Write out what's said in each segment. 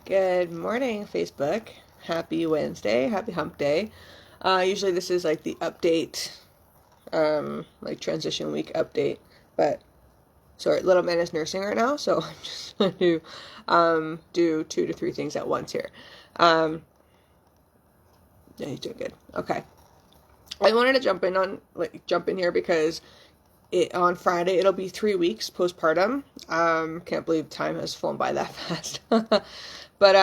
Good morning, Facebook. Happy Wednesday. Happy hump day. Usually this is like the update, like transition week update. But sorry, little man is nursing right now, so I'm just going to do 2 to 3 things at once here. Yeah, he's doing good. Okay. I wanted to jump in here because on Friday it'll be 3 weeks postpartum. Can't believe time has flown by that fast. But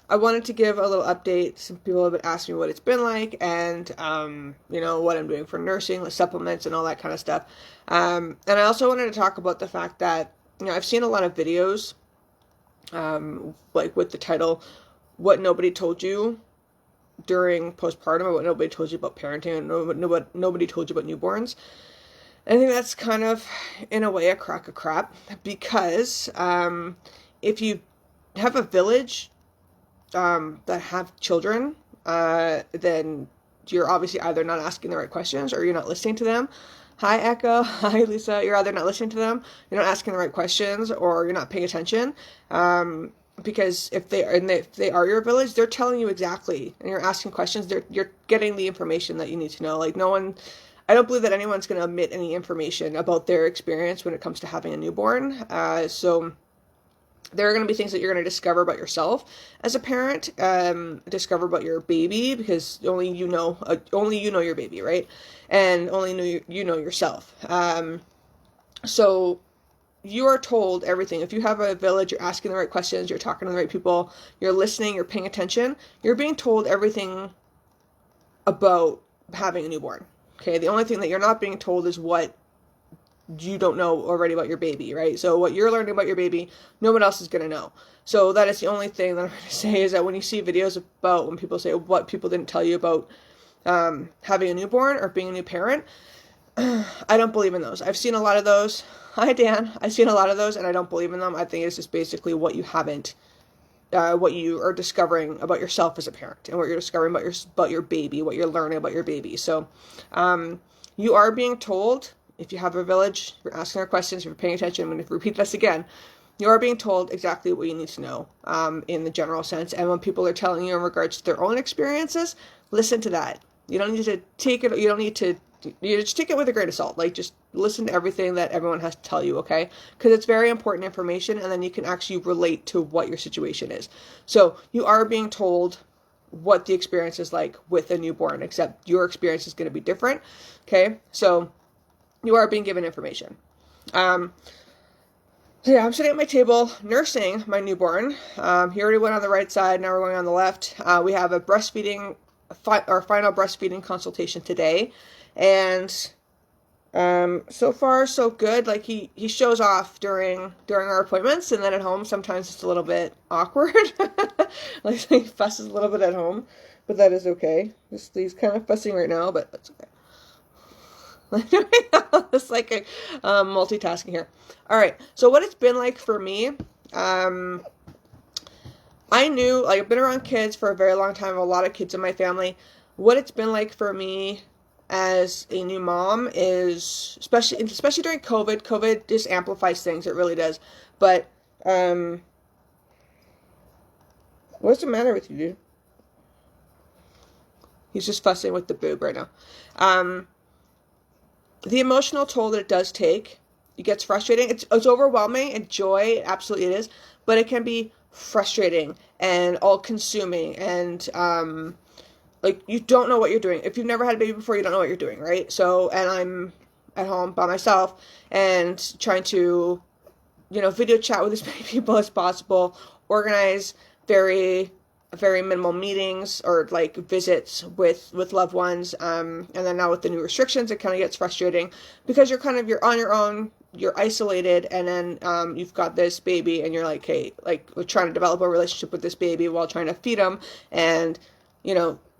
I wanted to give a little update. Some people have been asking me what it's been like, and what I'm doing for nursing, the supplements, and all that kind of stuff. And I also wanted to talk about the fact that I've seen a lot of videos, like with the title "What Nobody Told You During Postpartum," or "What Nobody Told You About Parenting," and what nobody told you about newborns. I think that's kind of, in a way, a crock of crap, because if you have a village that have children, then you're obviously either not asking the right questions or you're not listening to them. Hi, Echo. Hi, Lisa. You're either not listening to them, you're not asking the right questions, or you're not paying attention. Because if they are your village, they're telling you exactly, and you're asking questions. You're getting the information that you need to know. Like no one. I don't believe that anyone's going to omit any information about their experience when it comes to having a newborn. So there are going to be things that you're going to discover about yourself as a parent, discover about your baby, because only you know your baby, right? And only you know yourself. So you are told everything. If you have a village, you're asking the right questions, you're talking to the right people, you're listening, you're paying attention, you're being told everything about having a newborn. Okay, the only thing that you're not being told is what you don't know already about your baby, right? So what you're learning about your baby, no one else is going to know. So that is the only thing that I'm going to say, is that when you see videos about, when people say what people didn't tell you about having a newborn or being a new parent, I don't believe in those. I've seen a lot of those. Hi, Dan. I've seen a lot of those, and I don't believe in them. I think it's just basically what you haven't, what you are discovering about yourself as a parent, and what you're discovering about your baby, what you're learning about your baby. So, you are being told. If you have a village, you're asking our questions, you're paying attention. I'm going to repeat this again. You are being told exactly what you need to know, in the general sense. And when people are telling you in regards to their own experiences, listen to that. You don't need to take it. You just take it with a grain of salt. Like, just listen to everything that everyone has to tell you, okay? Because it's very important information, and then you can actually relate to what your situation is. So you are being told what the experience is like with a newborn, except your experience is going to be different, okay? So you are being given information. So yeah, I'm sitting at my table nursing my newborn. He already went on the right side. Now we're going on the left. We have a our final breastfeeding consultation today, and so far so good. Like he shows off during our appointments, and then at home sometimes it's a little bit awkward. Like he fusses a little bit at home, but that is okay. He's kind of fussing right now, but that's okay. It's like a multitasking here. All right. So what it's been like for me, I knew, like, I've been around kids for a very long time. I have a lot of kids in my family. What it's been like for me as a new mom is, especially during COVID. COVID just amplifies things. It really does. But what's the matter with you, dude? He's just fussing with the boob right now. The emotional toll that it does take, it gets frustrating. It's overwhelming, and joy, absolutely it is, but it can be frustrating and all-consuming, and like, you don't know what you're doing. If you've never had a baby before, you don't know what you're doing, right? So, and I'm at home by myself and trying to, video chat with as many people as possible, organize very minimal meetings or like visits with loved ones, and then now with the new restrictions, it kind of gets frustrating because you're on your own, you're isolated, and then you've got this baby, and you're like, hey, like, we're trying to develop a relationship with this baby while trying to feed him, and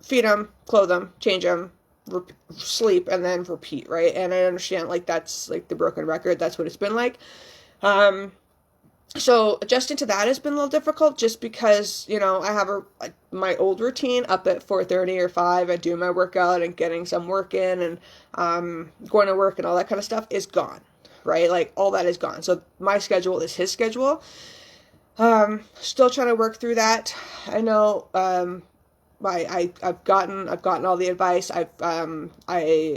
feed him, clothe him, change him, sleep, and then repeat, right? And I understand, like, that's like the broken record. That's what it's been like. So adjusting to that has been a little difficult, just because, I have my old routine up at 4:30 or 5. I do my workout and getting some work in, and going to work and all that kind of stuff is gone, right? Like, all that is gone. So my schedule is his schedule. Still trying to work through that. I know, I've gotten all the advice. I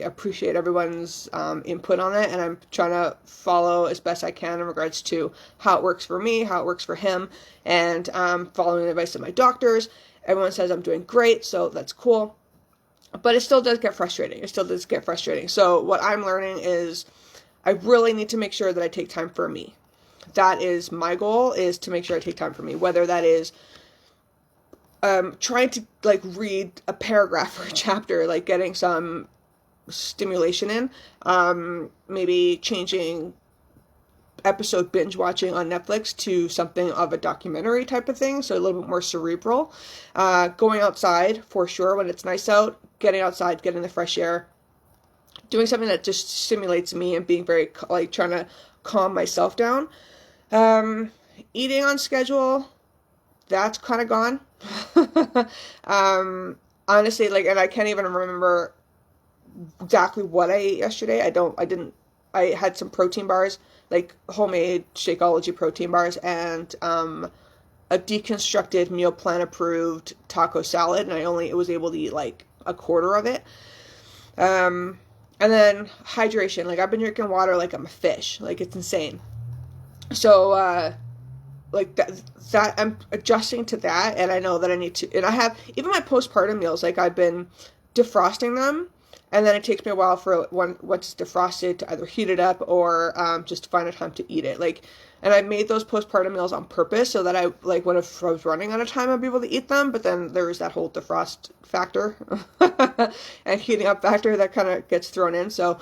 appreciate everyone's input on it, and I'm trying to follow as best I can in regards to how it works for me, how it works for him, and following the advice of my doctors. Everyone says I'm doing great, so that's cool. But it still does get frustrating. So what I'm learning is I really need to make sure that I take time for me. That is my goal, is to make sure I take time for me, whether that is trying to like read a paragraph or a chapter, like getting some stimulation in, maybe changing episode binge watching on Netflix to something of a documentary type of thing, so a little bit more cerebral. Going outside for sure when it's nice out, getting outside, getting the fresh air, doing something that just stimulates me and being very like trying to calm myself down. Eating on schedule, that's kind of gone. Honestly, like, and I can't even remember exactly what I ate yesterday. I had some protein bars, like homemade Shakeology protein bars, and a deconstructed meal plan approved taco salad, and I only was able to eat like a quarter of it. And then hydration, like I've been drinking water like I'm a fish, like it's insane. So like that I'm adjusting to that, and I know that I need to, and I have even my postpartum meals, like I've been defrosting them, and then it takes me a while for once it's defrosted to either heat it up or just find a time to eat it. Like, and I made those postpartum meals on purpose so that I, like, when if I was running out of time, I'd be able to eat them. But then there was that whole defrost factor and heating up factor that kind of gets thrown in. So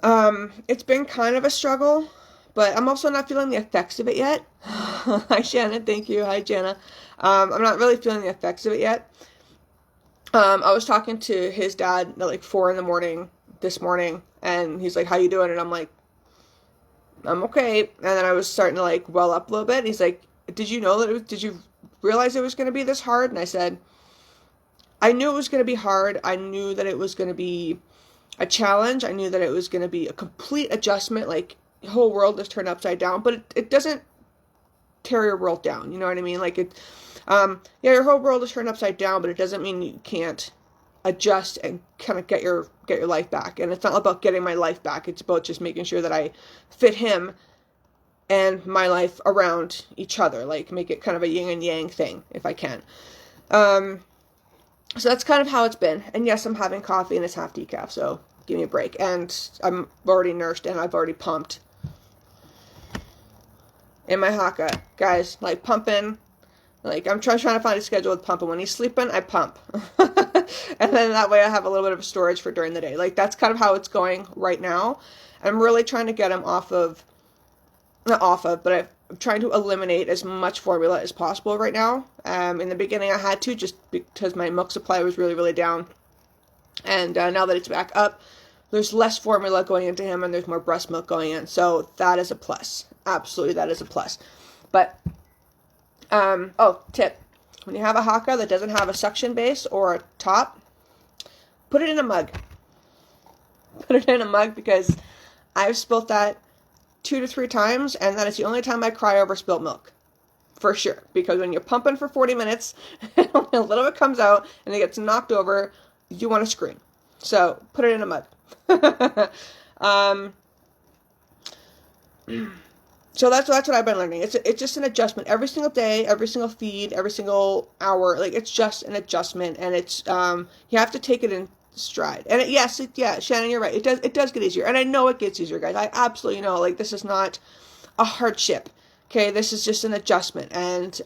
it's been kind of a struggle, but I'm also not feeling the effects of it yet. Hi, Shannon. Thank you. Hi, Jana. I'm not really feeling the effects of it yet. I was talking to his dad at like 4 a.m. this morning, and he's like, "How you doing?" And I'm like, "I'm okay." And then I was starting to like well up a little bit. And he's like, "Did you know that did you realize it was going to be this hard?" And I said, "I knew it was going to be hard. I knew that it was going to be a challenge. I knew that it was going to be a complete adjustment. Like, the whole world is turned upside down, but it doesn't tear your world down. You know what I mean? Like yeah, your whole world is turned upside down, but it doesn't mean you can't adjust and kind of get your life back. And it's not about getting my life back. It's about just making sure that I fit him and my life around each other, like make it kind of a yin and yang thing if I can. So that's kind of how it's been. And yes, I'm having coffee and it's half decaf, so give me a break. And I'm already nursed and I've already pumped in my haka, guys, like pumping. Like, I'm trying to find a schedule with pumping. When he's sleeping, I pump. And then that way I have a little bit of storage for during the day. Like, that's kind of how it's going right now. I'm really trying to get him but I'm trying to eliminate as much formula as possible right now. In the beginning I had to, just because my milk supply was really, really down. And now that it's back up, there's less formula going into him and there's more breast milk going in. So that is a plus. Absolutely, that is a plus. But tip. When you have a haka that doesn't have a suction base or a top, put it in a mug. Put it in a mug, because I've spilt that 2 to 3 times, and that is the only time I cry over spilt milk. For sure. Because when you're pumping for 40 minutes, and a little bit comes out, and it gets knocked over, you want to scream. So, put it in a mug. So that's what I've been learning. It's just an adjustment every single day, every single feed, every single hour. Like, it's just an adjustment, and it's you have to take it in stride. And yeah, Shannon, you're right. It does get easier, and I know it gets easier, guys. I absolutely know. Like, this is not a hardship. Okay, this is just an adjustment, and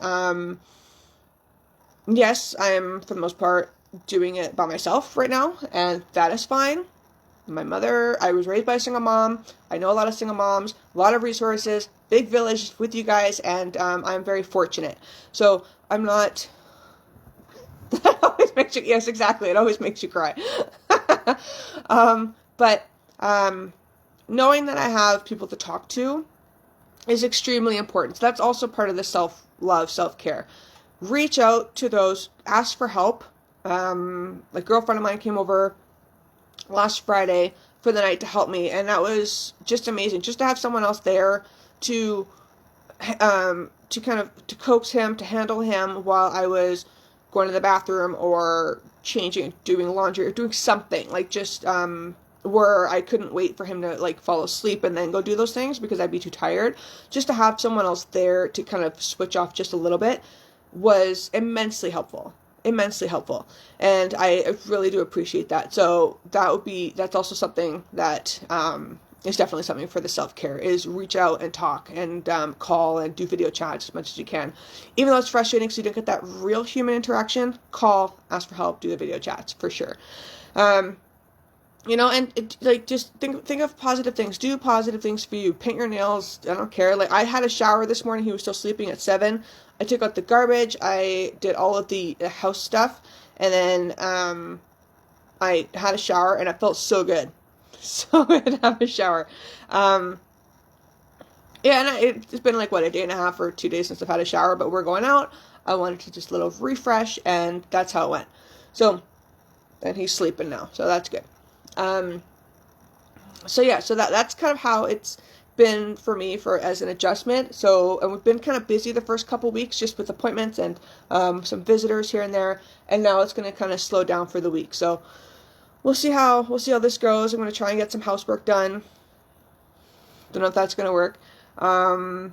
yes, I am for the most part doing it by myself right now, and that is fine. My mother, I was raised by a single mom. I know a lot of single moms, a lot of resources, big village with you guys, and I'm very fortunate. So I'm not, that always makes you, yes, exactly, it always makes you cry. But knowing that I have people to talk to is extremely important. So that's also part of the self-love, self-care. Reach out to those, ask for help. A girlfriend of mine came over last Friday for the night to help me, and that was just amazing, just to have someone else there to to coax him, to handle him while I was going to the bathroom or changing, doing laundry or doing something, like just where I couldn't wait for him to like fall asleep and then go do those things because I'd be too tired. Just to have someone else there to kind of switch off just a little bit was immensely helpful. Immensely helpful. And I really do appreciate that. So that's also something that is definitely something for the self-care, is reach out and talk and call and do video chats as much as you can. Even though it's frustrating because you don't get that real human interaction, call, ask for help, do the video chats for sure. You know, and like, just think of positive things. Do positive things for you. Paint your nails. I don't care. Like, I had a shower this morning. He was still sleeping at 7. I took out the garbage. I did all of the house stuff. And then I had a shower, and it felt so good. So good to have a shower. Yeah, and it's been like, what, a day and a half or 2 days since I've had a shower, but we're going out. I wanted to just a little refresh, and that's how it went. So, and he's sleeping now, so that's good. So yeah, so that's kind of how it's been for me as an adjustment. So, and we've been kind of busy the first couple weeks just with appointments and some visitors here and there, and now it's going to kind of slow down for the week. So we'll see how this goes. I'm going to try and get some housework done. Don't know if that's going to work. Yeah,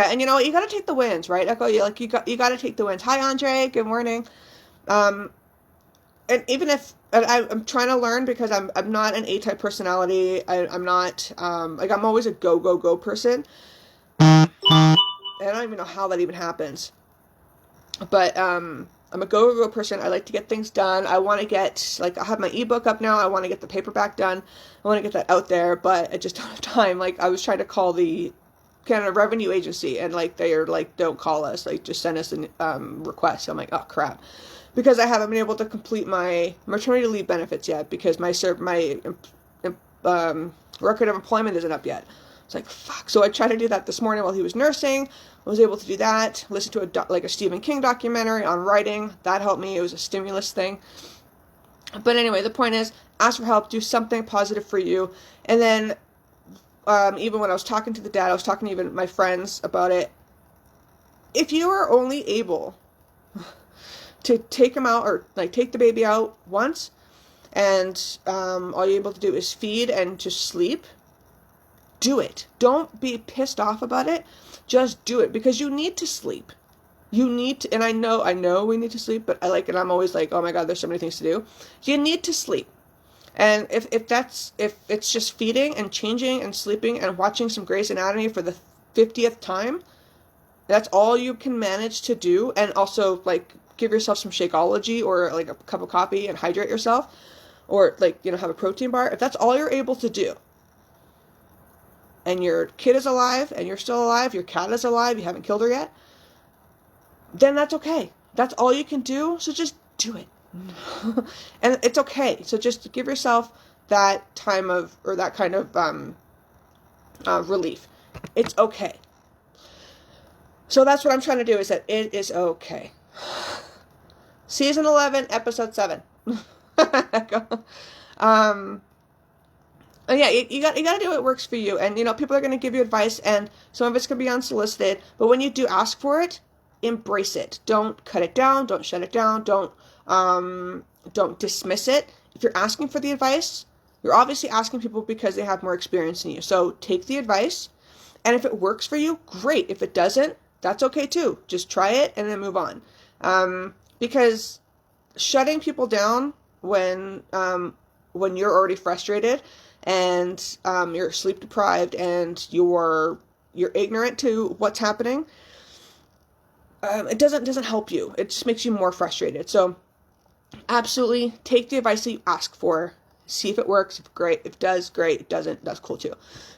and you know, you got to take the wins, right? Echo, you got to take the wins. Hi, Andre. Good morning. And even if I'm trying to learn, because I'm not an A-type personality. I'm not like, I'm always a go person. I don't even know how that even happens. But I'm a go person. I like to get things done. I want to get, like, I have my ebook up now. I want to get the paperback done. I want to get that out there, but I just don't have time. Like, I was trying to call the Canada Revenue Agency, and like, they are like, don't call us, like, just send us a request. I'm like, oh crap. Because I haven't been able to complete my maternity leave benefits yet, because my record of employment isn't up yet. It's like, fuck. So I tried to do that this morning while he was nursing. I was able to do that. Listen to a Stephen King documentary on writing. That helped me. It was a stimulus thing. But anyway, the point is, ask for help. Do something positive for you. And then even when I was talking to the dad, I was talking to even my friends about it. If you are only able to take him out, or like take the baby out once, and all you're able to do is feed and just sleep, do it. Don't be pissed off about it. Just do it, because you need to sleep. You need to, and I know we need to sleep, but I'm always like, oh my God, there's so many things to do. You need to sleep. And if it's just feeding and changing and sleeping and watching some Grey's Anatomy for the 50th time, that's all you can manage to do. And also, like, give yourself some Shakeology or like a cup of coffee and hydrate yourself, or like, you know, have a protein bar. If that's all you're able to do, and your kid is alive and you're still alive, your cat is alive, you haven't killed her yet, then that's okay. That's all you can do. So just do it. And it's okay. So just give yourself that time of, or that kind of relief. It's okay. So that's what I'm trying to do, is that it is okay. Season 11, episode 7. Yeah, you got to do what works for you. And, you know, people are going to give you advice, and some of it's going to be unsolicited. But when you do ask for it, embrace it. Don't cut it down. Don't shut it down. Don't dismiss it. If you're asking for the advice, you're obviously asking people because they have more experience than you. So take the advice, and if it works for you, great. If it doesn't, that's okay too. Just try it and then move on. Because shutting people down when you're already frustrated, and you're sleep deprived, and you're ignorant to what's happening, it doesn't help you. It just makes you more frustrated. So absolutely take the advice that you ask for. See if it works. If it does, great. If it doesn't, that's cool too.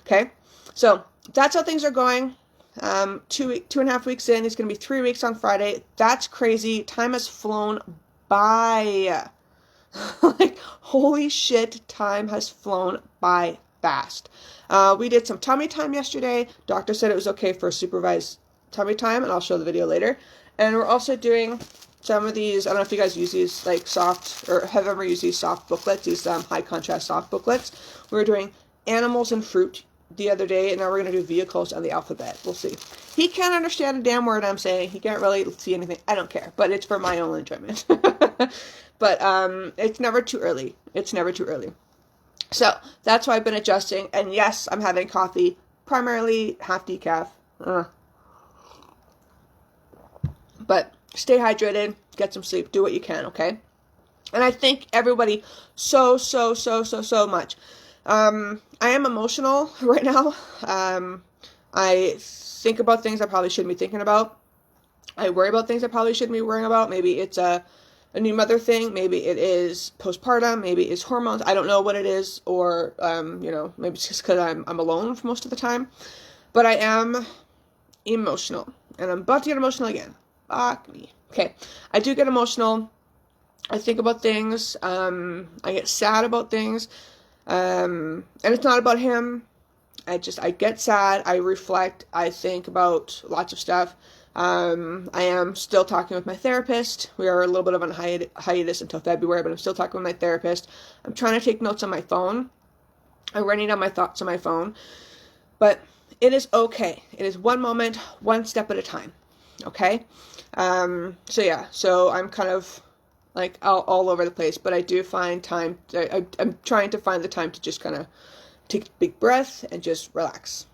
Okay? So that's how things are going. 2.5 weeks in. It's going to be 3 weeks on Friday. That's crazy. Time has flown by. Like, holy shit, time has flown by fast. We did some tummy time yesterday. Doctor said it was okay for supervised tummy time, and I'll show the video later. And we're also doing some of these, I don't know if you guys use these, like, soft, or have ever used these soft booklets, these high contrast soft booklets. We're doing animals and fruit the other day, and now we're going to do vehicles on the alphabet. We'll see. He can't understand a damn word I'm saying. He can't really see anything. I don't care, but it's for my own enjoyment. But it's never too early. It's never too early. So that's why I've been adjusting. And yes, I'm having coffee, primarily half decaf. But stay hydrated, get some sleep, do what you can, okay? And I thank everybody so much. I am emotional right now. I think about things I probably shouldn't be thinking about. I worry about things I probably shouldn't be worrying about. Maybe it's a new mother thing. Maybe it is postpartum. Maybe it's hormones. I don't know what it is. Or, maybe it's just because I'm alone for most of the time. But I am emotional. And I'm about to get emotional again. Fuck me. Okay. I do get emotional. I think about things. I get sad about things. And it's not about him. I get sad. I reflect. I think about lots of stuff. I am still talking with my therapist. We are a little bit of on hiatus until February, but I'm still talking with my therapist. I'm trying to take notes on my phone. I'm writing down my thoughts on my phone. But it is okay. It is one moment, one step at a time. Okay? So I'm kind of like all over the place, but I do find time. I'm trying to find the time to just kind of take a big breath and just relax.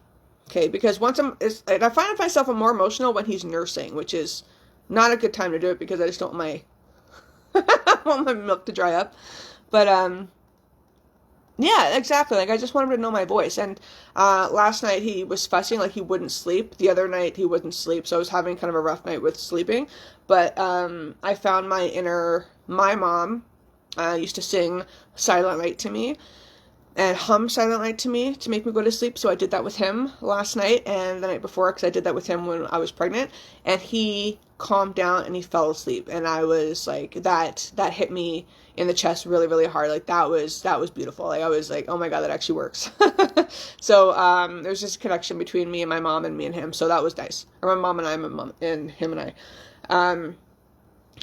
Okay, because I find myself more emotional when he's nursing, which is not a good time to do it because I just don't want want my milk to dry up. But yeah, exactly. Like I just want him to know my voice. And last night he was fussing, like he wouldn't sleep. The other night he wouldn't sleep, so I was having kind of a rough night with sleeping. But I found my mom used to sing Silent Night to me and hum Silent Night to me to make me go to sleep. So I did that with him last night and the night before, because I did that with him when I was pregnant, and he calmed down and he fell asleep. And I was like, that hit me in the chest really, really hard. Like that was beautiful. Like I was like, oh my God, that actually works. So there's just a connection between me and my mom and me and him. So that was nice. Or my mom and I, my mom and him and I.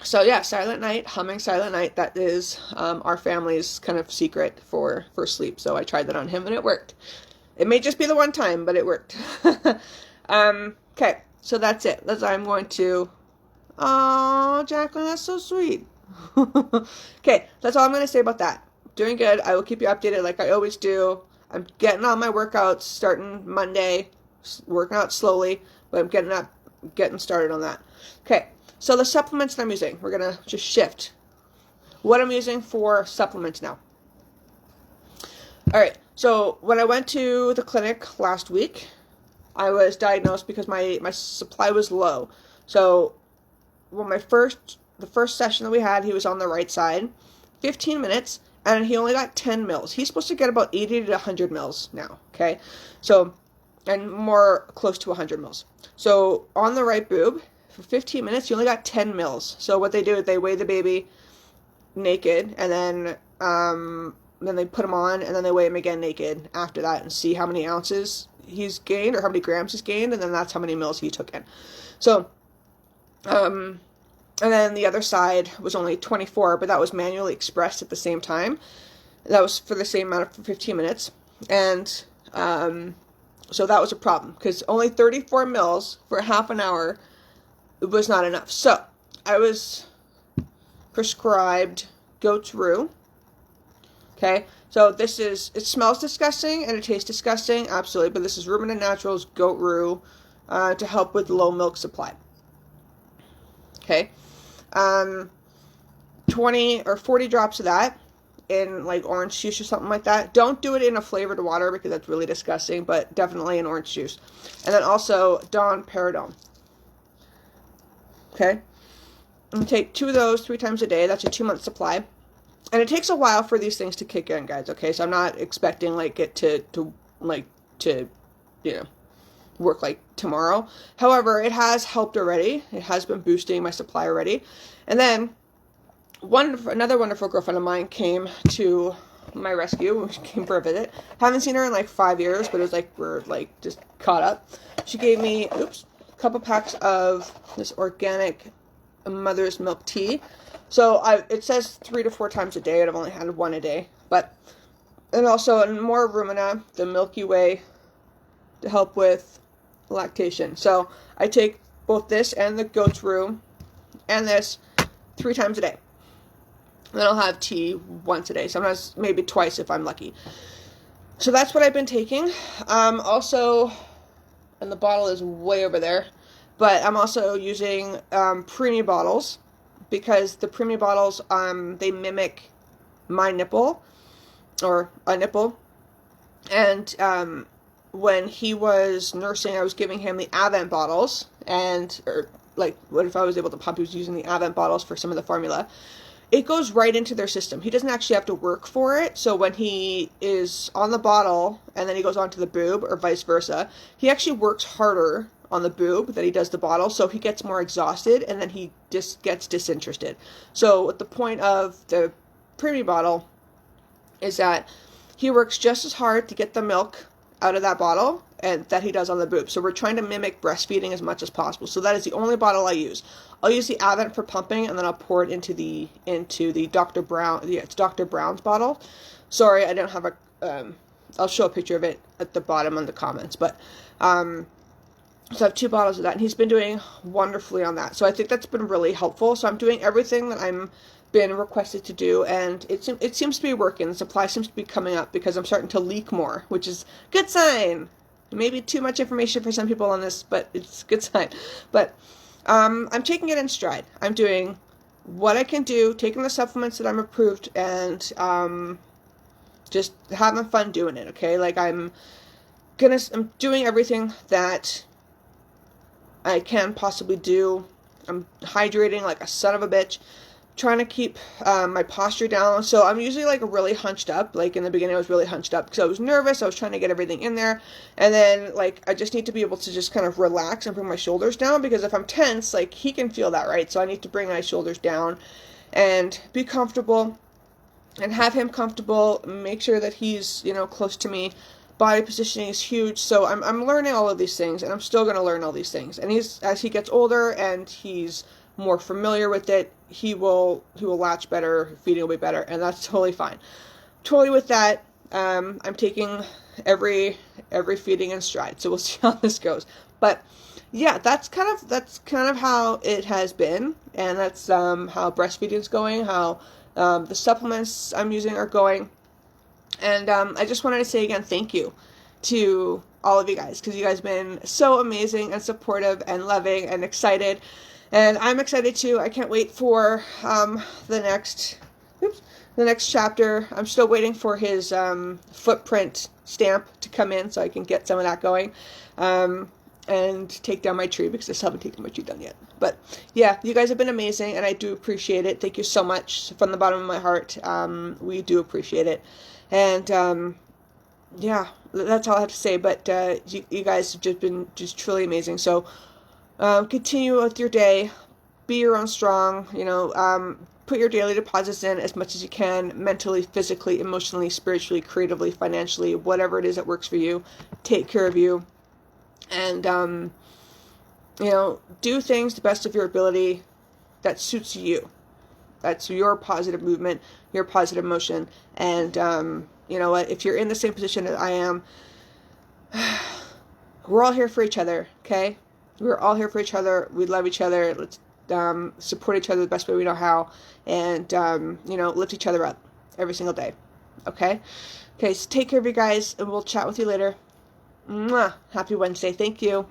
So yeah, Silent Night, humming Silent Night, that is our family's kind of secret for sleep. So I tried that on him and it worked. It may just be the one time, but it worked. Okay, so that's it. I'm going to... Oh, Jacqueline, that's so sweet. Okay, that's all I'm going to say about that. Doing good. I will keep you updated like I always do. I'm getting on my workouts starting Monday. Working out slowly, but I'm getting started on that. Okay. So the supplements that I'm using, we're going to just shift. What I'm using for supplements now. All right. So when I went to the clinic last week, I was diagnosed because my supply was low. So when the first session that we had, he was on the right side, 15 minutes, and he only got 10 mils. He's supposed to get about 80 to 100 mils now. Okay. So, and more close to 100 mils. So on the right boob, for 15 minutes, you only got 10 mils. So what they do is they weigh the baby naked, and then they put him on, and then they weigh him again naked after that and see how many ounces he's gained or how many grams he's gained, and then that's how many mils he took in. So, and then the other side was only 24, but that was manually expressed at the same time. That was for the same amount for 15 minutes. And so that was a problem because only 34 mils for half an hour was not enough. So I was prescribed goat's roux. Okay, so it smells disgusting and it tastes disgusting, absolutely, but this is Ruminant Naturals goat roux to help with low milk supply. Okay, 20 or 40 drops of that in like orange juice or something like that. Don't do it in a flavored water because that's really disgusting, but definitely in orange juice. And then also Dawn Peridone. Okay, I'm going to take 2 of those 3 times a day. That's a 2-month supply. And it takes a while for these things to kick in, guys, okay? So I'm not expecting, like, it to work, like, tomorrow. However, it has helped already. It has been boosting my supply already. And then another wonderful girlfriend of mine came to my rescue. She came for a visit. Haven't seen her in, like, 5 years, but it was, like, we're, like, just caught up. She gave me, a couple packs of this organic mother's milk tea. So it says 3 to 4 times a day, and I've only had 1 a day. And also more Rumina, the Milky Way to help with lactation. So I take both this and the goat's roux and this 3 times a day. And then I'll have tea once a day, sometimes maybe twice if I'm lucky. So that's what I've been taking. Also, and the bottle is way over there, but I'm also using preemie bottles, because the preemie bottles, they mimic my nipple, or a nipple. And when he was nursing, I was giving him the Avent bottles, or like, what if I was able to pump, he was using the Avent bottles for some of the formula. It goes right into their system. He doesn't actually have to work for it. So when he is on the bottle and then he goes on to the boob, or vice versa, he actually works harder on the boob than he does the bottle. So he gets more exhausted and then he just gets disinterested. So the point of the preemie bottle is that he works just as hard to get the milk out of that bottle and that he does on the boob. So we're trying to mimic breastfeeding as much as possible. So that is the only bottle I use. I'll use the Avent for pumping, and then I'll pour it into the Dr. Brown. Yeah, it's Dr. Brown's bottle. Sorry, I don't have a. I'll show a picture of it at the bottom in the comments. But so I have 2 bottles of that, and he's been doing wonderfully on that. So I think that's been really helpful. So I'm doing everything that I'm been requested to do, and it seems to be working. The supply seems to be coming up because I'm starting to leak more, which is a good sign. Maybe too much information for some people on this, but it's a good sign. But I'm taking it in stride. I'm doing what I can do, taking the supplements that I'm approved, and just having fun doing it. Okay, like I'm doing everything that I can possibly do. I'm hydrating like a son of a bitch, trying to keep my posture down. So I'm usually like really hunched up. Like in the beginning I was really hunched up because I was nervous. I was trying to get everything in there. And then like I just need to be able to just kind of relax and bring my shoulders down, because if I'm tense, like he can feel that, right? So I need to bring my shoulders down and be comfortable and have him comfortable, make sure that he's, close to me. Body positioning is huge. So I'm learning all of these things, and I'm still going to learn all these things. And as he gets older and he's more familiar with it, he will latch better, feeding will be better, and that's totally fine. Totally with that. I'm taking every feeding in stride, so we'll see how this goes. But yeah, that's kind of how it has been, and that's how breastfeeding is going, how the supplements I'm using are going. And I just wanted to say again, thank you to all of you guys, because you guys have been so amazing and supportive and loving and excited. And I'm excited too. I can't wait for the next chapter. I'm still waiting for his footprint stamp to come in so I can get some of that going. And take down my tree, because I still haven't taken my tree down yet. But yeah, you guys have been amazing, and I do appreciate it. Thank you so much from the bottom of my heart. We do appreciate it. And yeah, that's all I have to say. But you guys have just been truly amazing. So continue with your day. Be your own strong. Put your daily deposits in as much as you can, mentally, physically, emotionally, spiritually, creatively, financially, whatever it is that works for you. Take care of you. And, do things to the best of your ability that suits you. That's your positive movement, your positive motion. And, you know what? If you're in the same position that I am, we're all here for each other, okay? We're all here for each other. We love each other. Let's support each other the best way we know how. And, lift each other up every single day, okay? Okay, so take care of you guys, and we'll chat with you later. Mwah. Happy Wednesday. Thank you.